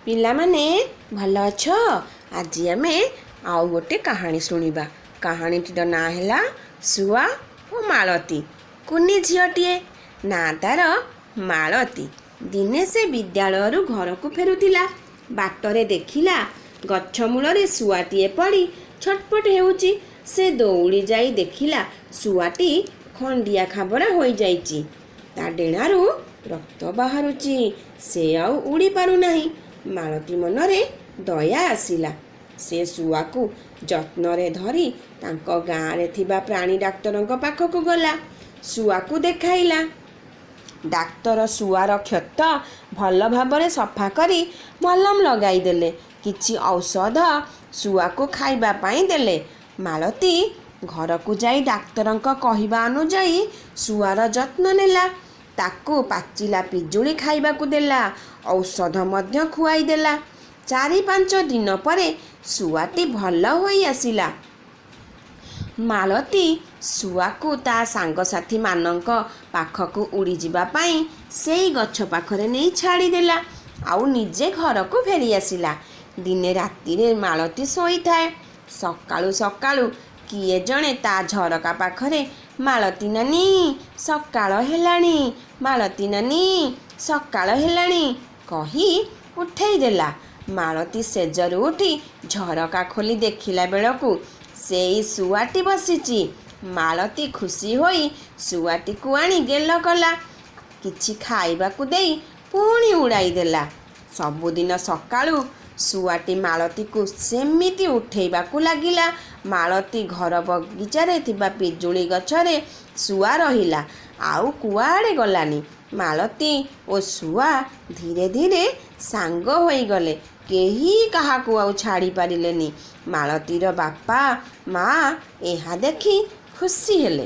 ପିଲାମାନେ ଭଲ ଅଛ? ଆଜି ଆମେ ଆଉ ଗୋଟେ କାହାଣୀ ଶୁଣିବା। କାହାଣୀଟିର ନାଁ ହେଲା ଶୁଆ ଓ ମାଳତୀ। କୁନି ଝିଅଟିଏ, ନାଁ ତାର ମାଳତୀ। ଦିନେ ସେ ବିଦ୍ୟାଳୟରୁ ଘରକୁ ଫେରୁଥିଲା। ବାଟରେ ଦେଖିଲା ଗଛ ମୂଳରେ ଶୁଆଟିଏ ପଡ଼ି ଛଟପଟ ହେଉଛି। ସେ ଦୌଡ଼ି ଯାଇ ଦେଖିଲା ଶୁଆଟି ଖଣ୍ଡିଆ ଖାବରା ହୋଇଯାଇଛି। ତା ଡେଣାରୁ ରକ୍ତ ବାହାରୁଛି। ସେ ଆଉ ଉଡ଼ି ପାରୁନାହିଁ। ମାଳତୀ ମନରେ ଦୟା ଆସିଲା। ସେ ଶୁଆକୁ ଯତ୍ନରେ ଧରି ତାଙ୍କ ଗାଁରେ ଥିବା ପ୍ରାଣୀ ଡାକ୍ତରଙ୍କ ପାଖକୁ ଗଲା। ଶୁଆକୁ ଦେଖାଇଲା। ଡାକ୍ତର ଶୁଆର କ୍ଷତ ଭଲ ଭାବରେ ସଫା କରି ମଲମ ଲଗାଇଦେଲେ। କିଛି ଔଷଧ ଶୁଆକୁ ଖାଇବା ପାଇଁ ଦେଲେ। ମାଳତୀ ଘରକୁ ଯାଇ ଡାକ୍ତରଙ୍କ କହିବା ଅନୁଯାୟୀ ଶୁଆର ଯତ୍ନ ନେଲା। ତାକୁ ପାଚିଲା ପିଜୁଳି ଖାଇବାକୁ ଦେଲା। ଔଷଧ ମଧ୍ୟ ଖୁଆଇଦେଲା। 4-5 ଦିନ ପରେ ଶୁଆଟି ଭଲ ହୋଇ ଆସିଲା। ମାଳତୀ ଶୁଆକୁ ତା ସାଙ୍ଗସାଥୀମାନଙ୍କ ପାଖକୁ ଉଡ଼ିଯିବା ପାଇଁ ସେଇ ଗଛ ପାଖରେ ନେଇ ଛାଡ଼ିଦେଲା। ଆଉ ନିଜେ ଘରକୁ ଫେରି ଆସିଲା। ଦିନେ ରାତିରେ ମାଳତୀ ଶୋଇଥାଏ। ସକାଳୁ ସକାଳୁ କିଏ ଜଣେ ତା ଝରକା ପାଖରେ ମାଳତୀ ନାନୀ ସକାଳ ହେଲାଣି, ମାଳତୀ ନାନୀ ସକାଳ ହେଲାଣି କହି ଉଠେଇ ଦେଲା। ମାଳତୀ ଶେଯରୁ ଉଠି ଝରକା ଖୋଲି ଦେଖିଲା ବେଳକୁ ସେଇ ଶୁଆଟି ବସିଛି। ମାଳତୀ ଖୁସି ହୋଇ ଶୁଆଟିକୁ ଆଣି ଗେଲ କଲା। କିଛି ଖାଇବାକୁ ଦେଇ ପୁଣି ଉଡ଼ାଇ ଦେଲା। ସବୁଦିନ ସକାଳୁ ଶୁଆଟି ମାଳତୀକୁ ସେମିତି ଉଠେଇବାକୁ ଲାଗିଲା। ମାଳତୀ ଘର ବଗିଚାରେ ଥିବା ପିଜୁଳି ଗଛରେ ଶୁଆ ରହିଲା, ଆଉ କୁଆଡ଼େ ଗଲାନି। ମାଳତୀ ଓ ଶୁଆ ଧୀରେ ଧୀରେ ସାଙ୍ଗ ହୋଇଗଲେ। କେହି କାହାକୁ ଆଉ ଛାଡ଼ି ପାରିଲେନି। ମାଳତୀର ବାପା ମା ଏହା ଦେଖି ଖୁସି ହେଲେ।